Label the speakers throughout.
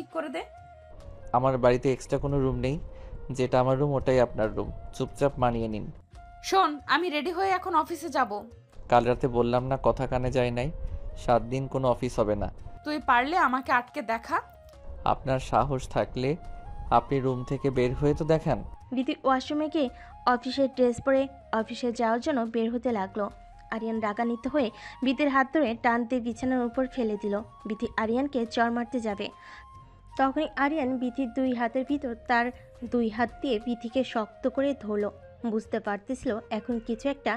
Speaker 1: ঠিক করে দে।
Speaker 2: আমার বাড়িতে এক্সট্রা কোনো রুম নেই। যেটা আমার রুম ওটাই আপনার রুম। চুপচাপ মানিয়ে নিন।
Speaker 1: শোন, আমি রেডি হয়ে এখন অফিসে যাব।
Speaker 2: কাল রাতে বললাম না, কথা কানে যায় নাই। 7 দিন কোনো অফিস হবে না।
Speaker 1: তুই পারলে আমাকে আটকে দেখা।
Speaker 2: আপনার সাহস থাকলে আপনি রুম থেকে বের হয়ে তো দেখান।
Speaker 3: বিথি ওয়াশরুমে গিয়ে অফিসের ড্রেস পরে অফিসে যাওয়ার জন্য বের হতে লাগলো। আরিয়ান রাগান্বিত হয়ে বিথির হাত ধরে টান দিয়ে বিছানার উপর ফেলে দিল। বিথি আরিয়ানকে চড় মারতে যাবে, তখনই আরিয়ান বিথির দুই হাতের ভিতর তার দুই হাত দিয়ে বিথিকে শক্ত করে ধরল। বুঝতে পারতেছিল এখন কিছু একটা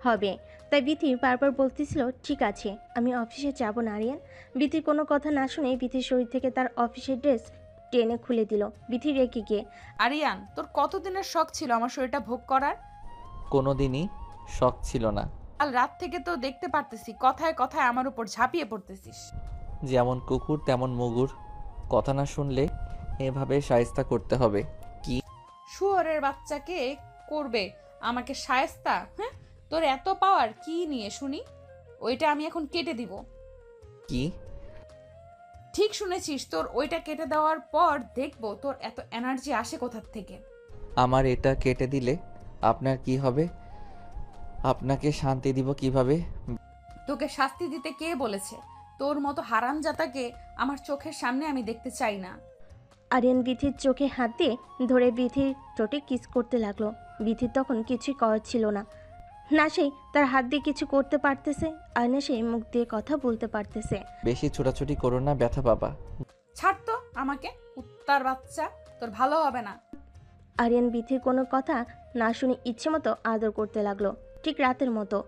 Speaker 3: হবে, তাই বিথি বারবার বলতেছিল, ঠিক আছে আমি অফিসে যাব না আরিয়ান। বিথির কোনো কথা না শুনে বিথির শরীর থেকে তার অফিসের ড্রেস টেনে খুলে দিল। বিথি রেগে গিয়ে,
Speaker 1: আরিয়ান, তোর কতদিনের শখ ছিল আমার শরীরটা ভোগ করার?
Speaker 2: কোনো দিনই শখ ছিল না।
Speaker 1: কাল রাত থেকে তো দেখতে পারতেছি কথায় কথায় আমার উপর ঝাঁপিয়ে পড়তেছিস।
Speaker 2: যেমন কুকুর তেমন মুগুর। কথা না শুনলে এভাবে শায়েস্তা করতে হবে। কি?
Speaker 1: শুয়োরের বাচ্চাকে করবে আমাকে শায়েস্তা? হ্যাঁ, তোর এত পাওয়ার কি নিয়ে শুনি? ওইটা আমি এখন কেটে দিব।
Speaker 2: কি?
Speaker 1: ঠিক শুনেছিস, তোর ওইটা কেটে দেওয়ার পর দেখবো তোর এত এনার্জি আসে কোথার থেকে।
Speaker 2: আমার এটা কেটে দিলে আপনার কি হবে? আপনাকে শান্তি দিব কিভাবে?
Speaker 1: তোকে শাস্তি দিতে কে বলেছে? তোর মতো হারামজাদাকে আমার চোখের সামনে আমি দেখতে চাই না।
Speaker 3: আরিয়ান বিথির চোখে হাত দিয়ে ধরে বিথির ঠোঁটে কিস করতে লাগলো। বিথির তখন কিছুই করার ছিল না, না সেই তার হাত দিয়ে কিছু করতে পারতেছে আর না সেই মুখ দিয়ে কথা বলতে পারতেছে।
Speaker 2: বেশি ছোটাছুটি করো না, ব্যথা পাবা।
Speaker 1: ছাড় তো আমাকে, কুত্তার বাচ্চা, তোর ভালো হবে না।
Speaker 3: আরিয়ান বিথির কোনো কথা না শুনে ইচ্ছে মতো আদর করতে লাগলো, ঠিক রাতের মতো।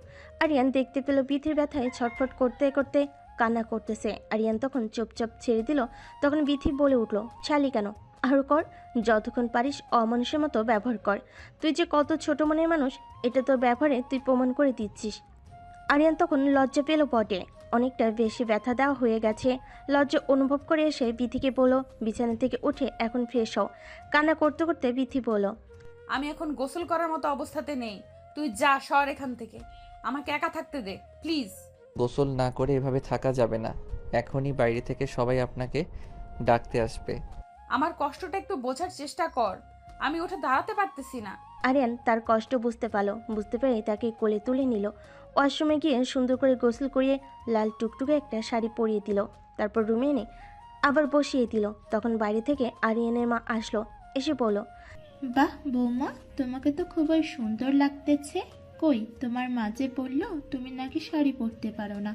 Speaker 3: আরিয়ান দেখতে পেল বিথির ব্যথায় ছটফট করতে করতে কান্না করতেছে। আরিয়ান তখন চুপচাপ ছেড়ে দিল। তখন বিথি বলে উঠল, ছালি কেন, আরও কর, যতক্ষণ পারিস অমানুষের মতো ব্যবহার কর। তুই যে কত ছোট মনের মানুষ এটা তোর ব্যবহারে তুই প্রমাণ করে দিচ্ছিস। আরিয়ান তখন লজ্জা পেল বটে, অনেকটা বেশি ব্যথা দেওয়া হয়ে গেছে। লজ্জা অনুভব করে এসে বিথিকে বলল, বিছানা থেকে উঠে এখন ফ্রেশ হও। কান্না করতে করতে বিথি বলল,
Speaker 1: আমি এখন গোসল করার মতো অবস্থাতে নেই। তুই যা, সর এখান থেকে। আমাকে একা থাকতে দে প্লিজ।
Speaker 2: গোসল না করে এভাবে থাকা যাবে না। এখনই বাইরে থেকে সবাই আপনাকে ডাকতে আসবে।
Speaker 1: আমার কষ্টটা একটু বোঝার চেষ্টা কর। আমি উঠে দাঁড়াতে পারতেছি না।
Speaker 3: আরিয়ান তার কষ্ট বুঝতে পারল, বুঝতে পেরে তাকে কোলে তুলে নিল। ওয়াশরুমে গিয়ে সুন্দর করে গোসল করিয়ে লাল টুকটুকে একটা শাড়ি পরিয়ে দিল। তারপর রুমে এনে আবার বসিয়ে দিল। তখন বাইরে থেকে আরিয়ানের মা আসলো, এসে বলল,
Speaker 4: বাহ বৌমা, তোমাকে তো খুবই সুন্দর লাগতেছে। কই তোমার মাঝে বলল তুমি নাকি শাড়ি পরতে পারো না,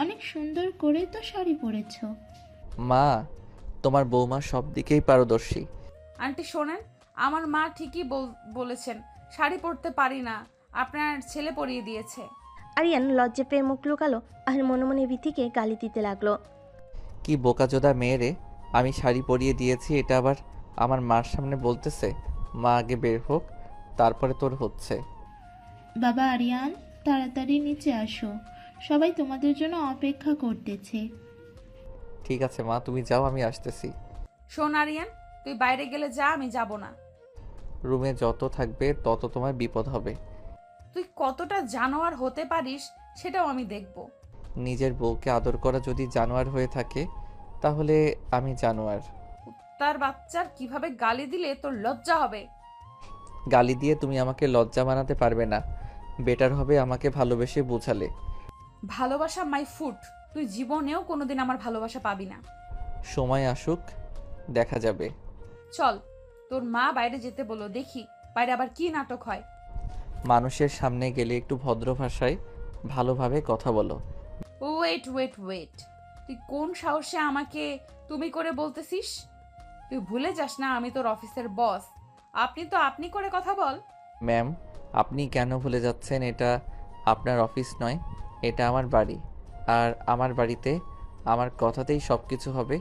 Speaker 4: অনেক সুন্দর করে তো শাড়ি পরেছো।
Speaker 2: মা, তোমার বৌমা সব দিকেই পারদর্শী।
Speaker 1: আন্টি শোনেন, আমার মা ঠিকই বলেছেন, শাড়ি পরতে পারি না, আপনার ছেলে পরিয়ে দিয়েছে।
Speaker 3: আরিয়ান লজ্জা পেয়ে মুখ লুকালো আর মনে মনে বিথিকে গালি দিতে লাগলো।
Speaker 2: কি বোকাচোদা মেয়েরে! আমি শাড়ি পরিয়ে দিয়েছি এটা আবার আমার মার সামনে বলতেছে। মা আগে বের হোক, তারপরে তোর হচ্ছে।
Speaker 4: বাবা আরিয়ান, তাড়াতাড়ি নিচে আসো, সবাই তোমাদের জন্য অপেক্ষা করতেছে।
Speaker 2: ঠিক আছে মা, তুমি যাও, আমি আসতেছি।
Speaker 1: শোন আরিয়ান, তুই বাইরে গেলে যা, আমি যাব না।
Speaker 2: রুমে যত থাকবে তত তোমার বিপদ হবে।
Speaker 1: তুই কতটা জানোয়ার হতে পারিস সেটাও আমি দেখব।
Speaker 2: নিজের বউকে আদর করা যদি জানোয়ার হয়ে থাকে, তাহলে আমি জানোয়ার।
Speaker 1: তার বাচ্চার কিভাবে গালি দিলে তোর লজ্জা হবে?
Speaker 2: গালি দিয়ে তুমি আমাকে লজ্জা বানাতে পারবে না। বেটার হবে আমাকে ভালোবেসে বোঝালে।
Speaker 1: ভালোবাসা মাই ফুট। তুই জীবনেও কোনোদিন আমার ভালোবাসা পাবি না।
Speaker 2: সময় আসুক, দেখা যাবে।
Speaker 1: চল, তোর মা বাইরে যেতে বলো, দেখি বাইরে আবার কি নাটক হয়।
Speaker 2: মানুষের সামনে গেলে একটু ভদ্র ভাষায় ভালোভাবে কথা বলো।
Speaker 1: ওয়েট ওয়েট ওয়েট, তুই কোন সাহসে আমাকে তুমি করে বলতেছিস? তুই ভুলে যাস না আমি তোর অফিসের বস। আপনি তো আপনি করে কথা বল।
Speaker 2: ম্যাম, আপনি কেন ভুলে যাচ্ছেন? এটা আপনার অফিস নয়, এটা আমার বাড়ি। আর আমার বাড়িতে আমার কথাতেই সব কিছু হবে।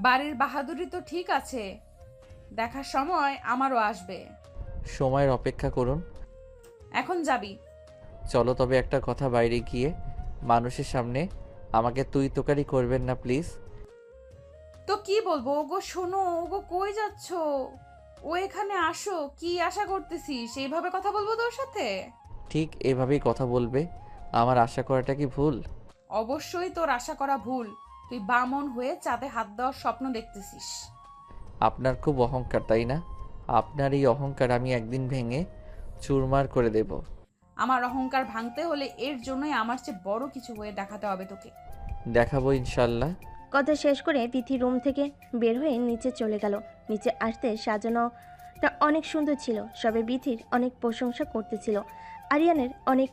Speaker 1: বাড়ির বাহাদুরি তো ঠিক আছে, দেখার সময় আমারও আসবে।
Speaker 2: সময়ের অপেক্ষা করুন।
Speaker 1: এখন যাবি?
Speaker 2: চলো তবে একটা কথা, বাইরে গিয়ে মানুষের সামনে আমাকে তুই তোকারি করবেন না প্লিজ।
Speaker 1: তো কি বলবো? ওগো শোনো, ওগো কই যাচ্ছ? ও এখানে আসো, কি আশা করতেছিস এইভাবে কথা বলবো তোর সাথে?
Speaker 2: ঠিক এভাবেই কথা বলবে। আমার আশা করাটা কি ভুল?
Speaker 1: অবশ্যই তোর আশা করা ভুল। তুই বামন হয়ে চাঁদে হাত দেওয়ার স্বপ্ন দেখতেছিস।
Speaker 2: আপনার খুব অহংকার, তাই না? আপনার এই অহংকার আমি একদিন ভেঙে চুরমার করে দেব।
Speaker 1: আমার অহংকার ভাঙতে হলে এর জন্যই আমার চেয়ে বড় কিছু হয়ে দেখাতে হবে তোকে।
Speaker 2: দেখাবো ইনশাল্লাহ।
Speaker 3: কথা শেষ করে বিথি রুম থেকে বের হয়ে নিচে চলে গেল। নিচে আসতে সাজানোটা অনেক সুন্দর ছিল। সবে বিথির অনেক প্রশংসা করতেছিল। আরিয়ানের অনেক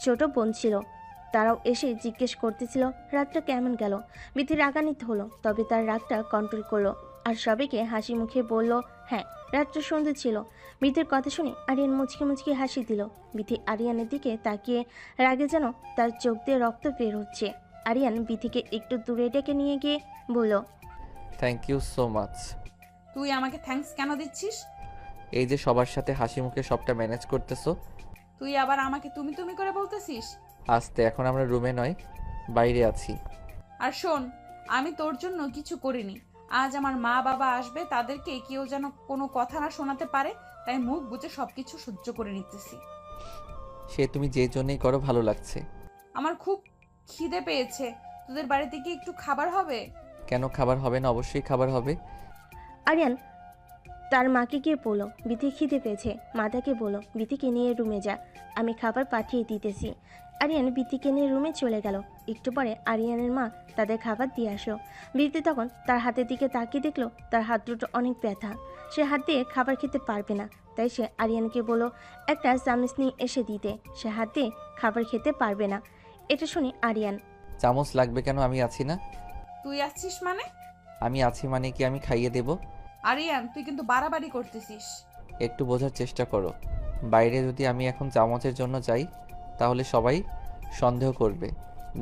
Speaker 3: ছোট বোন ছিল, তারাও এসে জিজ্ঞেস করতেছিল রাতটা কেমন গেল। বিথি রাগান্বিত হলো, তবে তার রাগটা কন্ট্রোল করলো আর সবাইকে হাসি মুখে বলল, হ্যাঁ রাতটা সুন্দর ছিল। বিথির কথা শুনে আরিয়ান মুচকি মুচকি হাসি দিল। বিথি আরিয়ানের দিকে তাকিয়ে রাগে যেন তার চোখ দিয়ে রক্ত বের হচ্ছে। আরিয়ান বিথিকে একটু দূরে ডেকে নিয়ে গিয়ে বলল,
Speaker 2: থ্যাংক ইউ সো মাচ।
Speaker 1: তুই আমাকে থ্যাঙ্কস কেন দিচ্ছিস?
Speaker 2: এই যে সবার সাথে হাসি মুখে সবটা ম্যানেজ করতেছো।
Speaker 1: তুই আবার আমাকে তুমি তুমি করে বলতেছিস?
Speaker 2: আস্তে, এখন আমরা রুমে নয়, বাইরে আছি।
Speaker 1: আর শোন, আমি তোর জন্য কিছু করিনি। আজ আমার মা বাবা আসবে, তাদেরকে কেউ যেন কোনো কথা না শোনাতে পারে, তাই মুখ বুজে সবকিছু সহ্য করে নিতেছি।
Speaker 2: সে তুমি যে জন্যই করো, ভালো লাগছে।
Speaker 1: আমার খুব খিদে পেয়েছে, তোদের বাড়িতে কি একটু খাবার হবে?
Speaker 2: কেন খাবার হবে না? অবশ্যই খাবার হবে।
Speaker 3: আরিয়ান তার মাকে গিয়ে বলল, বিথি খিদে পেয়েছে। মাতাকে বলল, বিথিকে নিয়ে রুমে যা, আমি খাবার পাঠিয়ে দিতেছি। আরিয়ান বিথিকে নিয়ে রুমে চলে গেল। একটু পরে আরিয়ানের মা তাদের খাবার দিয়ে আসলো। বিথি তখন তার হাতের দিকে তাকিয়ে দেখলো তার হাত দুটো অনেক ব্যথা। সে হাত দিয়ে খাবার খেতে পারবে না, তাই সে আরিয়ানকে বলল একটা চামচ নিয়ে এসে দিতে। সে হাত দিয়ে খাবার খেতে পারবে না। এটা শুনে আরিয়ান,
Speaker 2: চামচ লাগবে কেন? আমি আছি না।
Speaker 1: তুই আসছিস মানে?
Speaker 2: আমি আছি মানে কি আমি খাইয়ে দেব?
Speaker 1: আরিয়ান, তুই কিন্তু বাড়াবাড়ি করতেছিস।
Speaker 2: একটু বোঝার চেষ্টা করো। বাইরে যদি আমি এখন চামচের জন্য যাই, তাহলে সবাই সন্দেহ করবে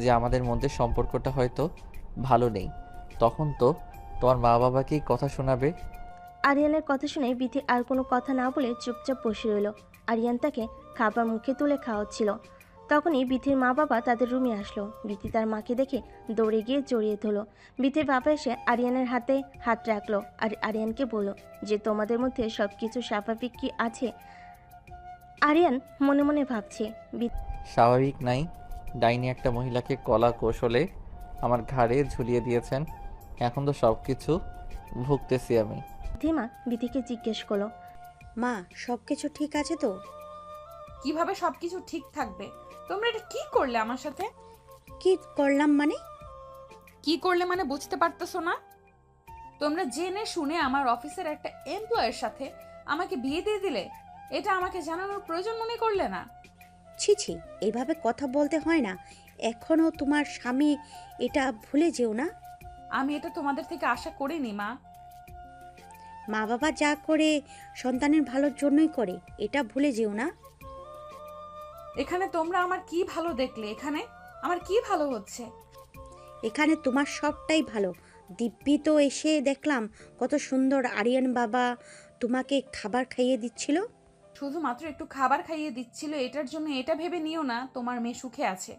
Speaker 2: যে আমাদের মধ্যে সম্পর্কটা হয়তো ভালো নেই। তখন তো তোমার মা বাবাকেই কথা শোনাবে।
Speaker 3: আরিয়ানের কথা শুনে বিথি আর কোনো কথা না বলে চুপচাপ বসে রইল। আরিয়ান তাকে খাবার মুখে তুলে খাওয়াচ্ছিল। তখনই বিথির মা বাবা তাদের রুমে আসলো। বিথি তার মাকে দেখে দৌড়ে গিয়ে জড়িয়ে ধরল। বিথির বাবা এসে আরিয়ানের হাতে হাত রাখলো আর আরিয়ানকে বলল যে তোমাদের মধ্যে সব কিছু স্বাভাবিক কি আছে? আরিয়ান মনে মনে ভাবছে,
Speaker 2: স্বাভাবিক নাই। ডাইনি একটা মহিলাকে কলা কৌশলে আমার ঘাড়ে ঝুলিয়ে দিয়েছেন। এখন তো সব কিছু ভুগতেছি আমি।
Speaker 3: বিথিমা বিথিকে জিজ্ঞেস করলো,
Speaker 5: মা সব কিছু ঠিক আছে তো?
Speaker 1: কিভাবে সবকিছু ঠিক থাকবে? তোমরা এটা কি করলে আমার সাথে?
Speaker 5: কি করলাম মানে?
Speaker 1: কি করলে মানে বুঝতে পারতেছো না? তোমরা জেনে শুনে আমার অফিসের একটা এমপ্লয়ের সাথে আমাকে বিয়ে দিয়ে দিলে। এটা আমাকে জানানোর প্রয়োজন মনে করলে না?
Speaker 5: ছি ছি, এভাবে কথা বলতে হয় না। এখনো তোমার স্বামী, এটা ভুলে যেও না।
Speaker 1: আমি এটা তোমাদের থেকে আশা করিনি মা।
Speaker 5: মা বাবা যা করে সন্তানের ভালোর জন্যই করে, এটা ভুলে যেও না।
Speaker 1: এখানে তোমরা আমার কি ভালো দেখলে? এখানে আমার কি ভালো হচ্ছে?
Speaker 5: এখানে তোমার সবটাই ভালো। দিব্যি তো এসে দেখলাম কত সুন্দর আরিয়ান বাবা তোমাকে খাবার খাইয়ে দিচ্ছিল।
Speaker 1: শুধুমাত্র একটু খাবার খাইয়ে দিচ্ছিল, এটার জন্য এটা ভেবে নিও না তোমার মেয়ে সুখে আছে।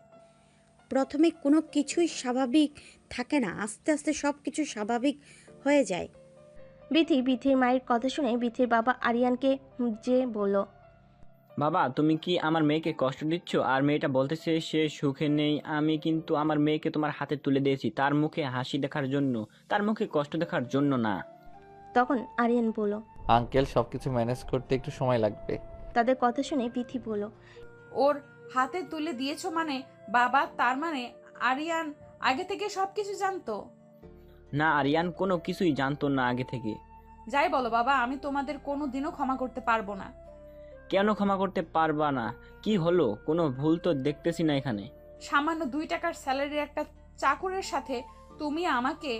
Speaker 5: প্রথমে কোনো কিছুই স্বাভাবিক থাকে না, আস্তে আস্তে সব কিছু স্বাভাবিক হয়ে যায়।
Speaker 3: বিথির মায়ের কথা শুনে বিথির বাবা আরিয়ানকে যে বলল,
Speaker 6: বাবা, তুমি কি আমার মেয়েকে কষ্ট দিচ্ছ? আর মেয়েটা বলতেছে সে সুখে নেই। আমি কিন্তু আমার মেয়েকে তোমার হাতে তুলে দিয়েছি তার মুখে হাসি দেখার জন্য, তার মুখে কষ্ট দেখার জন্য না।
Speaker 3: তখন আরিয়ান বলল,
Speaker 2: আঙ্কেল, সব কিছু ম্যানেজ করতে একটু সময় লাগবে।
Speaker 3: তাদের কথা শুনে বিথি বলল,
Speaker 1: ওর হাতে তুলে দিয়েছো মানে বাবা, তার মানে আরিয়ান আগে থেকে সবকিছু জানতো?
Speaker 6: না, আরিয়ান কোনো কিছুই জানতো না আগে থেকে।
Speaker 1: যাই বলো বাবা, আমি তোমাদের কোনো দিনও ক্ষমা করতে পারবো না।
Speaker 6: কেন ক্ষমা করতে পারবা না? কি হলো? কোনো ভুল তো দেখতেছি না এখানে।
Speaker 1: সামান্য 2 টাকার স্যালারির একটা চাকরের সাথে তুমি আমাকে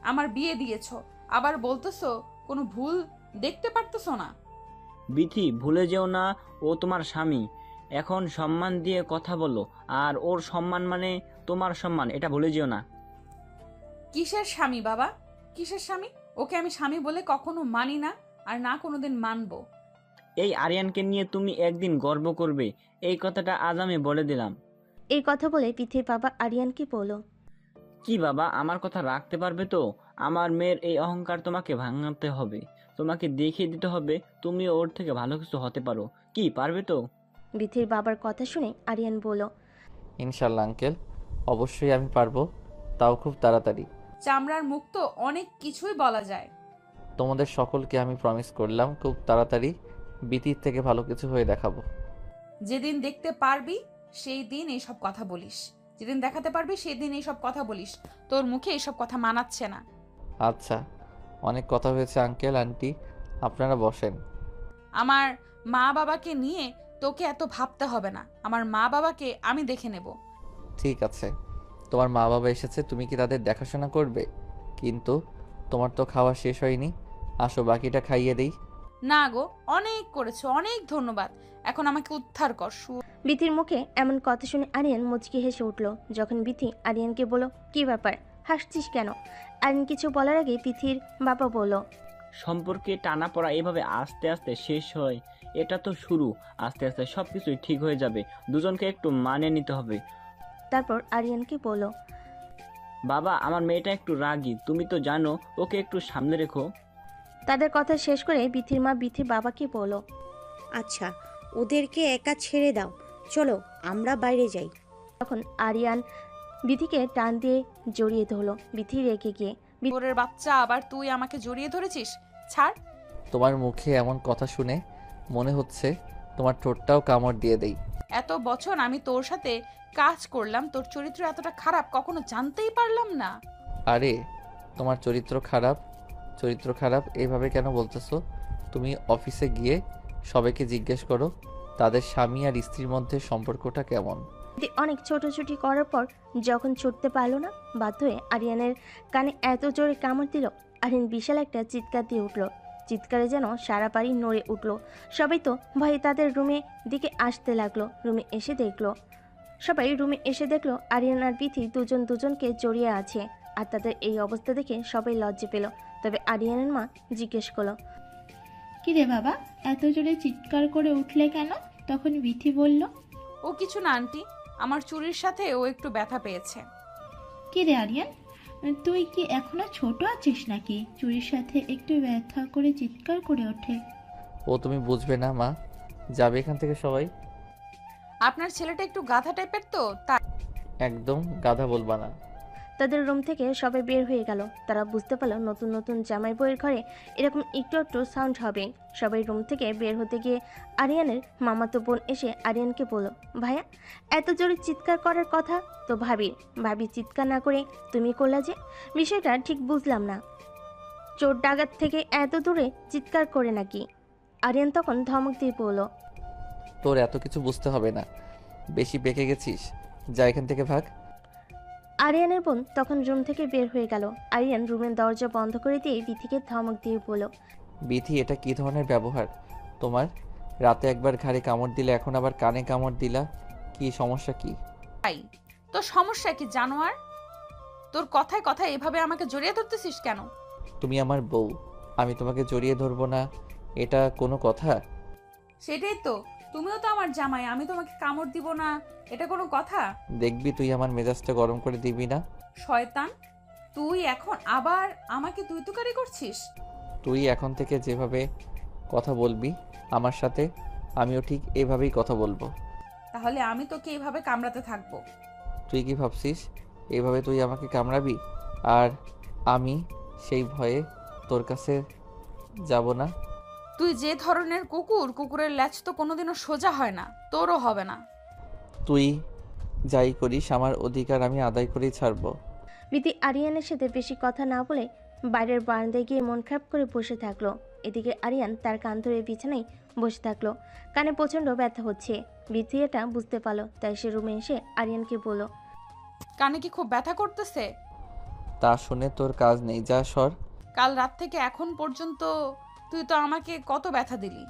Speaker 1: আমার বিয়ে দিয়েছো, আবার বলতেছো কোনো ভুল দেখতে পারতেছো না?
Speaker 6: বিথি, ভুলে যেও না ও তোমার স্বামী। এখন সম্মান দিয়ে কথা বলো, আর ওর সম্মান মানে তোমার সম্মান, এটা ভুলে যেও না।
Speaker 1: কিসের স্বামী বাবা? কিসের স্বামী? ওকে আমি স্বামী বলে কখনো মানি না, আর না কোনোদিন মানবো।
Speaker 6: এই আরিয়ানকে নিয়ে তুমি একদিন গর্ব করবে, এই কথাটা আজ আমি বলে দিলাম।
Speaker 3: এই কথা বলে বিথির বাবা আরিয়ানকে বলল,
Speaker 6: কি বাবা, আমার কথা রাখতে পারবে তো? আমার মেয়ের এই অহংকার তোমাকে ভাঙাতে হবে, তোমাকে দেখিয়ে দিতে হবে তুমি ওর থেকে ভালো কিছু হতে পারো। কি পারবে তো?
Speaker 3: বিথির বাবার কথা শুনে আরিয়ান বলল,
Speaker 2: ইনশাল্লাহ আঙ্কেল, অবশ্যই আমি পারবো। তাও খুব তাড়াতাড়ি।
Speaker 1: চামড়ার মুখ তো অনেক কিছুই বলা যায়।
Speaker 2: তোমাদের সকলকে আমি প্রমিস করলাম খুব তাড়াতাড়ি বিতির থেকে ভালো কিছু হয়ে দেখাবো।
Speaker 1: যেদিন দেখতে পারবি সেই দিন এইসব কথা বলিস, যেদিন দেখাতে পারবি সেই দিন এইসব কথা বলিস। তোর মুখে এইসব কথা মানাচ্ছে না।
Speaker 2: আচ্ছা, অনেক কথা হয়েছে আঙ্কেল আন্টি, আপনারা বসেন।
Speaker 1: আমার মা বাবাকে নিয়ে তোকে এত ভাবতে হবে না, আমার মা বাবাকে আমি দেখে নেব।
Speaker 2: ঠিক আছে, তোমার মা বাবা এসেছে, তুমি কি তাদের দেখাশোনা করবে? কিন্তু তোমার তো খাওয়া শেষ হয়নি, আসো বাকিটা খাইয়ে দেই।
Speaker 1: না গো, অনেক করেছো, অনেক ধন্যবাদ। এখন আমাকে উদ্ধার কর।
Speaker 3: বিথির মুখে এমন কথা শুনে আরিয়ান মুচকি হেসে উঠল। যখন বিথি আরিয়ানকে বলল, কি ব্যাপার, হাসছিস কেন? আরিয়ান কিছু বলার আগে বিথির বাবা বলল,
Speaker 6: সম্পর্কে টানাপড়া এভাবে আস্তে আস্তে শেষ হয়, এটা তো শুরু। আস্তে আস্তে সব কিছুই ঠিক হয়ে যাবে, দুজনকে একটু মানিয়ে নিতে হবে।
Speaker 3: তারপর আরিয়ানকে বলল,
Speaker 6: বাবা, আমার মেয়েটা একটু রাগী, তুমি তো জানো, ওকে একটু সামনে রেখো।
Speaker 3: তাদের কথা শেষ করে বিথির মা বিথির বাবাকে বলল,
Speaker 5: আচ্ছা, ওদেরকে একা ছেড়ে দাও, চলো আমরা বাইরে যাই।
Speaker 3: তখন আরিয়ান বিথিকে টান দিয়ে জড়িয়ে ধরল। বিথি রেগে গিয়ে,
Speaker 1: তোরের বাচ্চা, আবার তুই আমাকে জড়িয়ে ধরেছিস? ছাড়।
Speaker 2: তোমার মুখে এমন কথা শুনে মনে হচ্ছে তোমার ঠোঁটটাও কামড় দিয়ে দেই।
Speaker 1: এত বছর আমি তোর সাথে কাজ করলাম, তোর চরিত্র এতটা খারাপ কখনো জানতেই পারলাম না।
Speaker 2: আরে তোমার চরিত্র খারাপ এইভাবে কেন বলতেছো? তুমি অফিসে গিয়ে সবাইকে জিজ্ঞেস করো তাদের স্বামী আর স্ত্রীর মধ্যে সম্পর্কটা কেমন।
Speaker 3: বিথি অনেক ছোটাছুটি করার পর যখন ছুটতে পারলো না, বাধ্য হয়ে আরিয়ানের কানে এত জোরে কামড় দিল, আরিয়ান বিশাল একটা চিৎকার দিয়ে উঠল। চিৎকারে যেন সারা বাড়ি নড়ে উঠল। সবাই তো ভয়ে তাদের রুমে দিকে আসতে লাগলো। সবাই রুমে এসে দেখলো আরিয়ান আর বিথি দুজন দুজনকে জড়িয়ে আছে। আর তাদের এই অবস্থা দেখে সবাই লজ্জা পেল। তবে আরিয়ানের মা জিজ্ঞেস করলো,
Speaker 4: কিরে বাবা, এত জোরে চিৎকার করে উঠলে কেন? তখন বিথি বলল,
Speaker 1: ও কিছু না আন্টি, আমার চুরির সাথে ও একটু ব্যথা পেয়েছে।
Speaker 4: কিরে আরিয়ান, তুই কি এখনো ছোট আছিস নাকি? চুরির সাথে একটু ব্যথা করে চিৎকার করে ওঠে।
Speaker 2: ও তুমি বুঝবে না মা, যাবে এখান থেকে সবাই।
Speaker 1: আপনার ছেলেটা একটু গাধা টাইপের তো, তাই।
Speaker 2: একদম গাধা বলবা না।
Speaker 3: তাদের রুম থেকে সবাই বের হয়ে গেল। তারা বুঝতে পারলো নতুন নতুন জামাই বউয়ের ঘরে এরকম একটু একটু সাউন্ড হবে। সবাই রুম থেকে বের হতে গিয়ে আরিয়ানের মামাতো বোন এসে আরিয়ানকে বলল, ভাইয়া, এত জোরে চিৎকার করার কথা তো ভাবি চিৎকার না করে তুমি করলা যে, বিষয়টা ঠিক বুঝলাম না। চোর ডাকাত থেকে এত দূরে চিৎকার করে নাকি? আরিয়ান তখন ধমক দিয়ে বলল,
Speaker 2: তোর এত কিছু বুঝতে হবে না, বেশি পেকে গেছিস, যা এখান থেকে ভাগ।
Speaker 3: আরিয়ানের বোন তখন রুম থেকে বের হয়ে গেল। আরিয়ান রুমের দরজা বন্ধ করে দিয়ে বিথিকে ধমক দিয়ে বলল,
Speaker 2: বিথি, এটা কি ধরনের ব্যবহার তোমার? রাতে একবার ঘাড়ে কামড় দিলে, এখন আবার কানে কামড় দিলা, কি সমস্যা কি?
Speaker 1: তোর সমস্যা কি জানোয়ার? তোর কথায় কথায় এভাবে আমাকে জড়িয়ে ধরতেছিস কেন?
Speaker 2: তুমি আমার বউ, আমি তোমাকে জড়িয়ে ধরবো না, এটা কোনো কথা?
Speaker 1: সেটাই তো, তুমিও তো আমার জামাই, আমি তোমাকে কামড় দিব না, এটা কোনো কথা?
Speaker 2: দেখবি তুই আমার মেজাজটা গরম করে দিবি না।
Speaker 1: শয়তান, তুই এখন আবার আমাকে তুই তুকারি করছিস?
Speaker 2: তুই এখন থেকে যেভাবে কথা বলবি আমার সাথে, আমিও ঠিক এভাবেই কথা বলবো।
Speaker 1: তাহলে আমি তোকে এইভাবে কামড়াতে থাকবো?
Speaker 2: তুই কি ভাবছিস এভাবে তুই আমাকে কামড়াবি আর আমি সেই ভয়ে তোর কাছে যাব না?
Speaker 1: তুই যে ধরনের কুকুর, কুকুরের ল্যাজ তো কোনোদিনও সোজা হয় না, তোরও হবে না।
Speaker 2: তুই যাই করিস আমার অধিকার আমি আদায় করেই ছাড়বো।
Speaker 3: বিথি আরিয়ানের সাথে বেশি কথা না বলে বাইরের বারান্দায় গিয়ে মন খারাপ করে বসে থাকলো। এদিকে আরিয়ান তার কান ধরে বিছানায় বসে থাকলো। কানে প্রচণ্ড ব্যথা হচ্ছে। বিথি এটা বুঝতে পারলো, তাই সে রুমে এসে আরিয়ানকে বলল,
Speaker 1: কানে কি খুব ব্যথা করতেছে?
Speaker 2: তা শুনে তোর কাজ নেই, যা সর।
Speaker 1: কাল রাত থেকে এখন পর্যন্ত তুই তো আমাকে কত ব্যথা দিলি।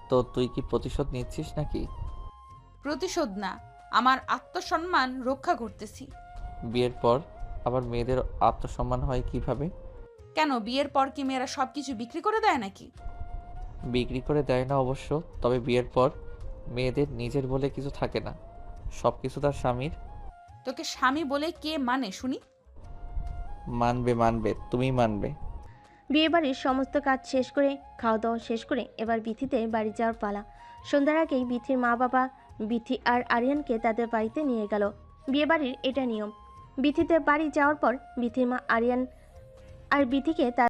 Speaker 2: তো তুই কি প্রতিশোধ নিচ্ছিস নাকি?
Speaker 1: প্রতিশোধ না, আমার আত্মসম্মান রক্ষা করতেছি।
Speaker 2: বিয়ের পর আবার মেয়েদের আত্মসম্মান হয় কিভাবে?
Speaker 1: কেন, বিয়ের পর কি মেয়েরা সবকিছু বিক্রি করে দেয় নাকি?
Speaker 2: বিক্রি করে দেয় না অবশ্য, তবে বিয়ের পর মেয়েদের নিজের বলে কিছু থাকে না, সব কিছু তার স্বামীর।
Speaker 1: তোকে স্বামী বলে কে মানে শুনি?
Speaker 2: মানবে, তুমি মানবে।
Speaker 3: বিয়েবাড়ির সমস্ত কাজ শেষ করে খাওয়া দাওয়া শেষ করে এবার বিথিতে বাড়ি যাওয়ার পালা। সন্ধ্যার আগেই বিথির মা বাবা বিথি আর আরিয়ানকে তাদের বাড়িতে নিয়ে গেল। বিয়েবাড়ির এটা নিয়ম, বিথিদের বাড়ি যাওয়ার পর বিথির মা আরিয়ান আর বিথিকে তার